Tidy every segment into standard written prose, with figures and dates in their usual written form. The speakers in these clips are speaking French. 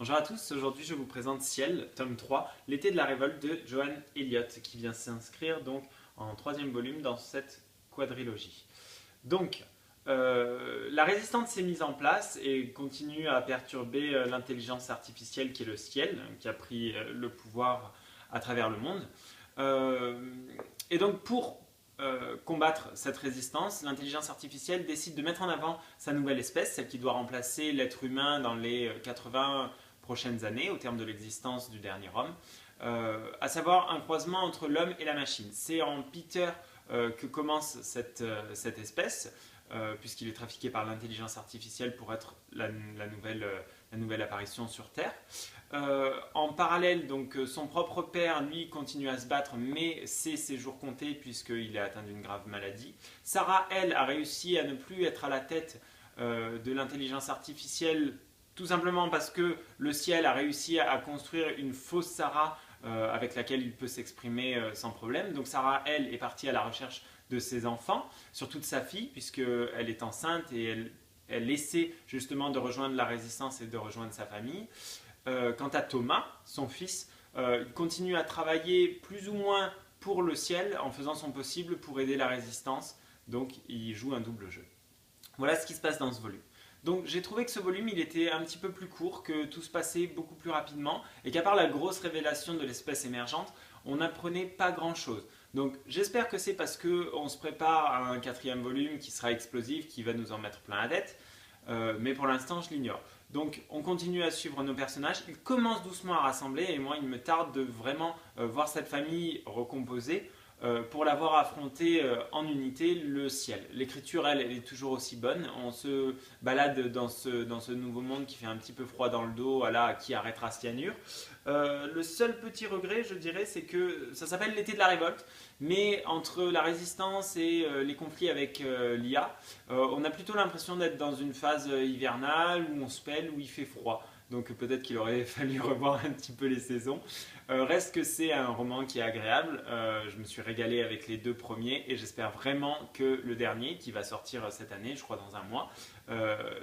Bonjour à tous, aujourd'hui je vous présente Ciel, tome 3, L'été de la révolte de Joanne Elliott, qui vient s'inscrire donc en troisième volume dans cette quadrilogie. Donc, la résistance s'est mise en place et continue à perturber l'intelligence artificielle qui est le Ciel, qui a pris le pouvoir à travers le monde. Et donc pour combattre cette résistance, l'intelligence artificielle décide de mettre en avant sa nouvelle espèce, celle qui doit remplacer l'être humain dans les 80 prochaines années, au terme de l'existence du dernier homme, à savoir un croisement entre l'homme et la machine. C'est en Peter que commence cette espèce, puisqu'il est trafiqué par l'intelligence artificielle pour être la nouvelle apparition sur Terre. En parallèle, donc, son propre père, lui, continue à se battre, mais c'est ses jours comptés puisqu'il est atteint d'une grave maladie. Sarah, elle, a réussi à ne plus être à la tête de l'intelligence artificielle, tout simplement parce que le ciel a réussi à construire une fausse Sarah avec laquelle il peut s'exprimer sans problème. Donc Sarah, elle, est partie à la recherche de ses enfants, surtout de sa fille, puisqu'elle est enceinte et elle essaie justement de rejoindre la résistance et de rejoindre sa famille. Quant à Thomas, son fils, il continue à travailler plus ou moins pour le ciel en faisant son possible pour aider la résistance. Donc il joue un double jeu. Voilà ce qui se passe dans ce volume. Donc j'ai trouvé que ce volume il était un petit peu plus court, que tout se passait beaucoup plus rapidement et qu'à part la grosse révélation de l'espèce émergente, on n'apprenait pas grand chose. Donc j'espère que c'est parce qu'on se prépare à un quatrième volume qui sera explosif, qui va nous en mettre plein la tête, mais pour l'instant je l'ignore. Donc on continue à suivre nos personnages, ils commencent doucement à rassembler et moi il me tarde de vraiment voir cette famille recomposée pour l'avoir affronté en unité le ciel. L'écriture, elle est toujours aussi bonne. On se balade dans ce nouveau monde qui fait un petit peu froid dans le dos, voilà, qui arrêtera Cyanure. Le seul petit regret, je dirais, c'est que ça s'appelle l'été de la révolte, mais entre la résistance et les conflits avec l'IA, on a plutôt l'impression d'être dans une phase hivernale où on se pèle, où il fait froid. Donc peut-être qu'il aurait fallu revoir un petit peu les saisons. Reste que c'est un roman qui est agréable. Je me suis régalé avec les deux premiers et j'espère vraiment que le dernier, qui va sortir cette année, je crois dans un mois,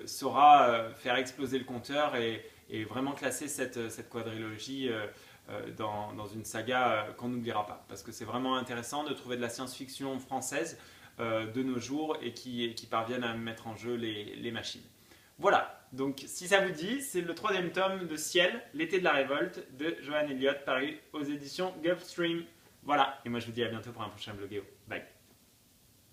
saura faire exploser le compteur et vraiment classer cette quadrilogie dans une saga qu'on n'oubliera pas. Parce que c'est vraiment intéressant de trouver de la science-fiction française de nos jours et qui parviennent à mettre en jeu les machines. Voilà, donc si ça vous dit, c'est le troisième tome de Ciel, l'été de la révolte de Joanne Elliott, paru aux éditions Gulfstream. Voilà, et moi je vous dis à bientôt pour un prochain vlogéo. Bye.